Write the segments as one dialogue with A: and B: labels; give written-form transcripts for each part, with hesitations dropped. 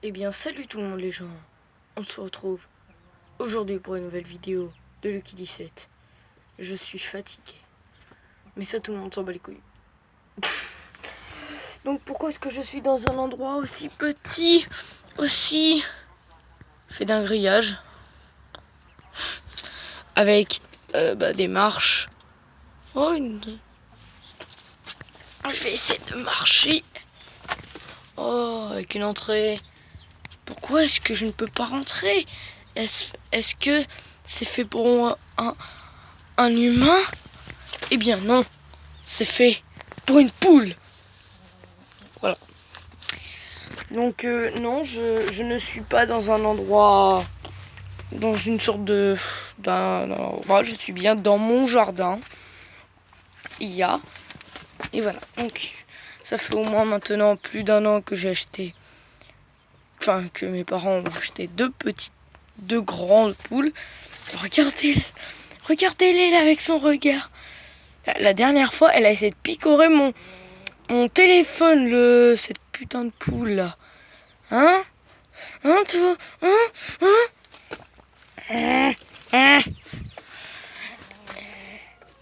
A: Eh bien, salut tout le monde les gens. On se retrouve aujourd'hui pour une nouvelle vidéo de Lucky 17. Je suis fatigué. Mais ça, tout le monde s'en bat les couilles. Donc pourquoi est-ce que je suis dans un endroit aussi petit, aussi fait d'un grillage, avec des marches. Oh, je vais essayer de marcher. Oh, avec une entrée. Pourquoi est-ce que je ne peux pas rentrer? Est-ce que c'est fait pour un humain? Eh bien non, c'est fait pour une poule. Voilà. Donc non, je ne suis pas dans un endroit, dans une sorte d'un endroit. Je suis bien dans mon jardin. Et voilà. Donc ça fait au moins maintenant plus d'un an que j'ai acheté, enfin que mes parents ont acheté deux grandes poules. Regardez-les là avec son regard. La dernière fois, elle a essayé de picorer mon téléphone, cette putain de poule là. Hein? Hein, toi? Hein?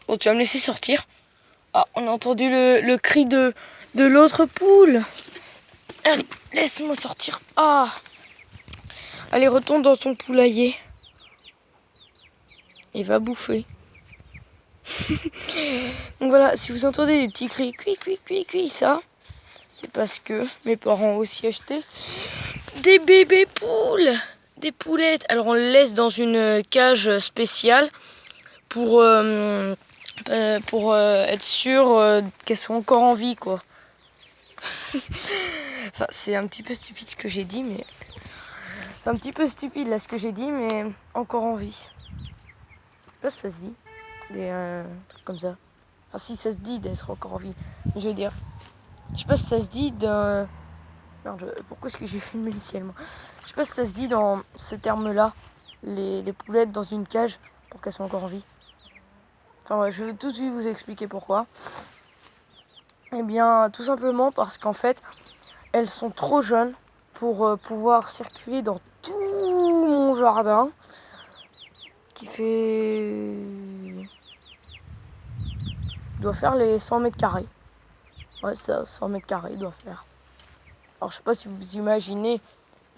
A: Oh, tu vas me laisser sortir? Ah, on a entendu le cri de l'autre poule. Allez, laisse-moi sortir. Ah! Allez, retourne dans ton poulailler. Et va bouffer. Donc voilà, si vous entendez des petits cris, cuit, ça, c'est parce que mes parents ont aussi acheté des bébés poules, des poulettes. Alors on les laisse dans une cage spéciale pour être sûr qu'elles soient encore en vie, quoi. Enfin, c'est un petit peu stupide ce que j'ai dit, mais c'est un petit peu stupide là ce que j'ai dit, mais encore en vie. Je sais pas si ça se dit, des trucs comme ça. Ah si, ça se dit d'être encore en vie. Je veux dire, je sais pas si ça se dit d'un... Merde, pourquoi est-ce que j'ai filmé le ciel, moi? Je sais pas si ça se dit dans ce terme-là, les poulettes dans une cage pour qu'elles soient encore en vie. Enfin ouais, je vais tout de suite vous expliquer pourquoi. Eh bien, tout simplement parce qu'en fait, elles sont trop jeunes pour pouvoir circuler dans tout mon jardin, qui fait... doit faire les 100 mètres carrés. Ouais, ça, 100 mètres carrés, doit faire. Alors, je sais pas si vous imaginez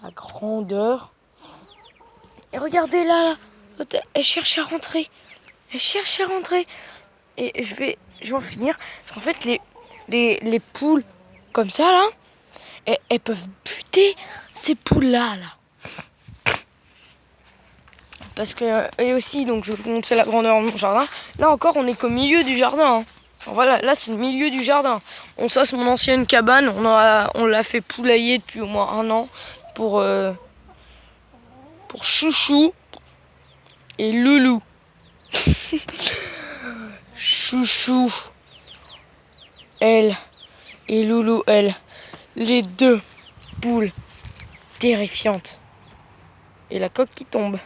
A: la grandeur. Et regardez là, elle cherche à rentrer. Elle cherche à rentrer. Et je vais en finir. Parce qu'en fait, les poules comme ça, là, elles peuvent buter ces poules-là, là. Parce que, et aussi, donc je vais vous montrer la grandeur de mon jardin. Là encore, on est qu'au milieu du jardin. Hein. Voilà, là c'est le milieu du jardin. Ça c'est mon ancienne cabane. On l'a fait poulailler depuis au moins un an pour Chouchou et Loulou. Chouchou, elle, et Loulou, elle. Les deux poules terrifiantes. Et la coque qui tombe.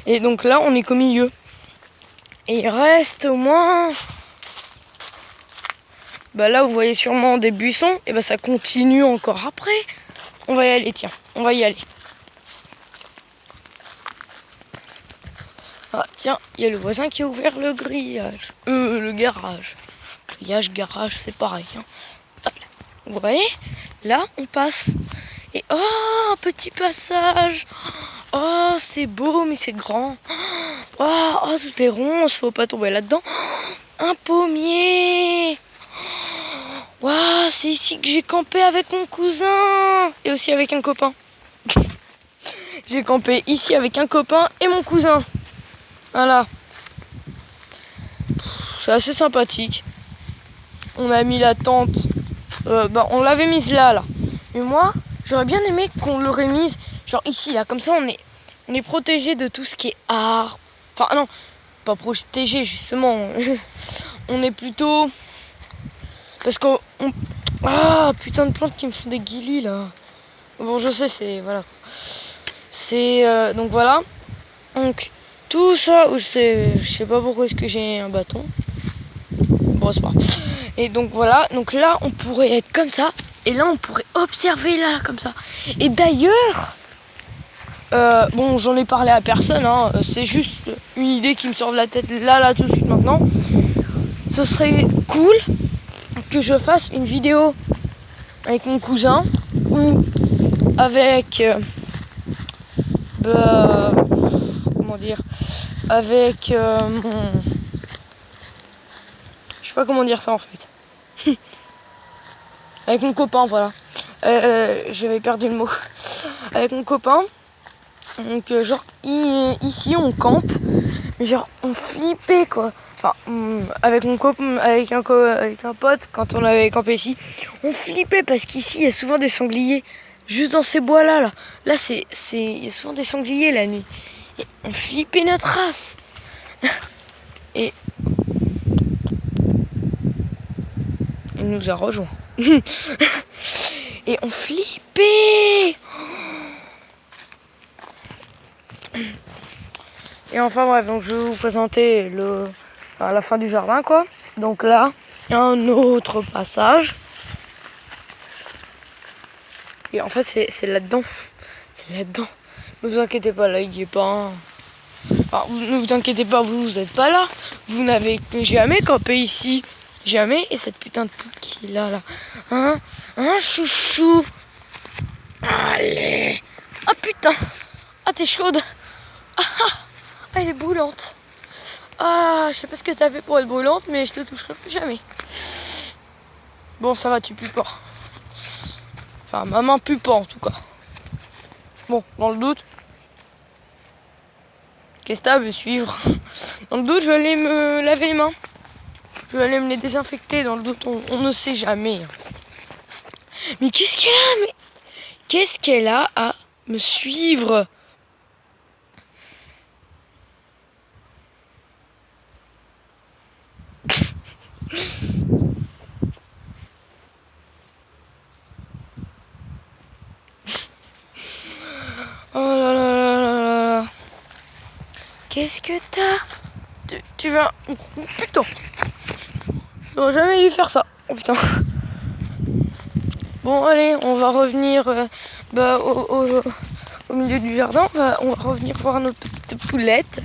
A: Et donc là, on est qu'au milieu. Et il reste au moins... là, vous voyez sûrement des buissons. Et ça continue encore après. On va y aller, tiens. On va y aller. Ah, tiens, il y a le voisin qui a ouvert le grillage. Le garage. Grillage, garage, c'est pareil. Hein. Hop là. Vous voyez? Là, on passe. Et oh, un petit passage. Oh, c'est beau, mais c'est grand. Oh, tout est rond, faut pas tomber là-dedans. Un pommier. Waouh, c'est ici que j'ai campé avec mon cousin. Et aussi avec un copain. J'ai campé ici avec un copain et mon cousin. Voilà. C'est assez sympathique. On a mis la tente. On l'avait mise là. Mais moi, j'aurais bien aimé qu'on l'aurait mise genre ici, là. Comme ça, on est protégé de tout ce qui est art. Enfin, non, pas protégé, justement. On est plutôt... Parce qu'on... Ah, putain de plantes qui me font des guilis, là. Bon, je sais, c'est... Voilà. C'est... donc, voilà. Donc, tout ça... Je sais pas pourquoi est-ce que j'ai un bâton. Bon, c'est pas grave. Et donc, voilà. Donc là, on pourrait être comme ça. Et là, on pourrait observer là, comme ça. Et d'ailleurs, bon, j'en ai parlé à personne, hein, c'est juste une idée qui me sort de la tête là, tout de suite maintenant. Ce serait cool que je fasse une vidéo avec mon cousin ou avec comment dire, avec mon... Je sais pas comment dire ça en fait. Avec mon copain, voilà. J'avais perdu le mot. Avec mon copain. Donc genre ici on campe. Mais genre on flippait quoi. Enfin avec mon copain, avec un pote, quand on avait campé ici, on flippait parce qu'ici il y a souvent des sangliers. Juste dans ces bois là. Là il y a souvent des sangliers la nuit. Et on flippait notre race. Et il nous a rejoints. Et on flippait. Et enfin bref, donc je vais vous présenter la fin du jardin quoi. Donc là, il y a un autre passage. Et en fait c'est là-dedans. C'est là-dedans. Ne vous inquiétez pas, là il n'y est pas. Hein. Alors, ne vous inquiétez pas, vous n'êtes pas là. Vous n'avez jamais campé ici. Jamais. Et cette putain de poule qui est là. Hein, chouchou. Allez. Ah putain. Ah t'es chaude. Ah elle est brûlante. Ah je sais pas ce que t'as fait pour être brûlante, mais je te toucherai plus jamais. Bon ça va, tu pues pas. Enfin ma main pue pas en tout cas. Bon, dans le doute. Qu'est-ce que t'as à me suivre? Dans le doute je vais aller me laver les mains. Je vais aller me les désinfecter, dans le doute, on ne sait jamais. Mais qu'est-ce qu'elle a? Mais qu'est-ce qu'elle a à me suivre? Oh là là là là là. Qu'est-ce que t'as? Tu vas... Oh, putain. J'aurais jamais dû faire ça. Oh putain. Bon allez, on va revenir au milieu du jardin. On va revenir voir nos petites poulettes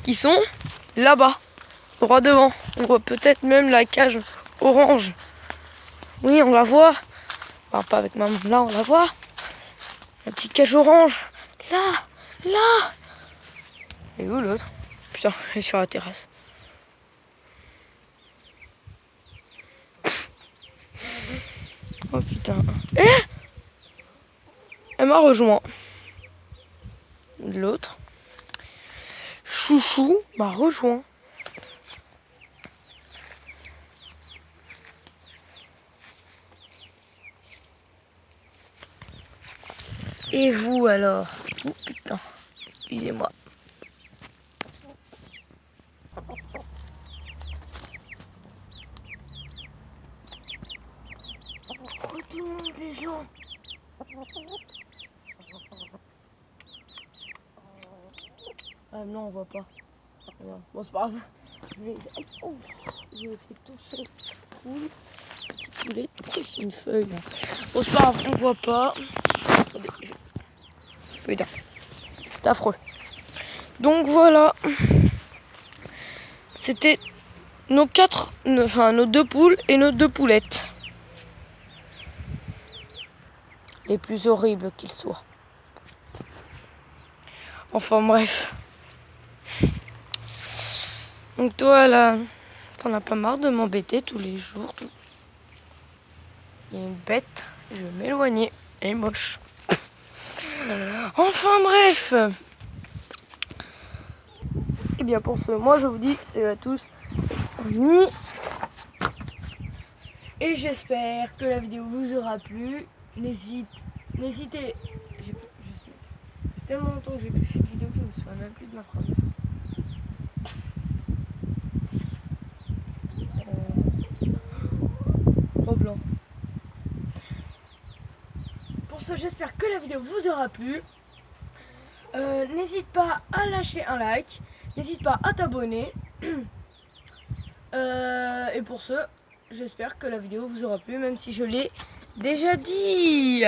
A: qui sont là-bas, droit devant. On voit peut-être même la cage orange. Oui, on la voit. Enfin, pas avec maman. Là, on la voit. La petite cage orange. Là. Et où l'autre? Putain, elle est sur la terrasse. Oh putain. Elle m'a rejoint. L'autre. Chouchou m'a rejoint. Et vous alors? Oh putain, excusez-moi. Oh tout le monde les gens. Ah non on voit pas. Bon c'est pas grave. Je vais essayer de toucher. Poule. Petite poulette. C'est une feuille là. Bon c'est pas grave, on voit pas. Attendez, putain, c'est affreux. Donc voilà. C'était nos deux poules et nos deux poulettes. Les plus horribles qu'ils soient. Enfin bref. Donc toi là, t'en as pas marre de m'embêter tous les jours. Il y a une bête, je vais m'éloigner. Elle est moche. Enfin bref. Et bien pour ce, moi je vous dis salut à tous. Amis. Et j'espère que la vidéo vous aura plu. N'hésitez. J'ai tellement longtemps que j'ai plus fait de vidéo que je me souviens même plus de ma phrase. Blanc. Pour ce, j'espère que la vidéo vous aura plu. N'hésite pas à lâcher un like. N'hésite pas à t'abonner. Et pour ce, j'espère que la vidéo vous aura plu, même si je l'ai Déjà dit.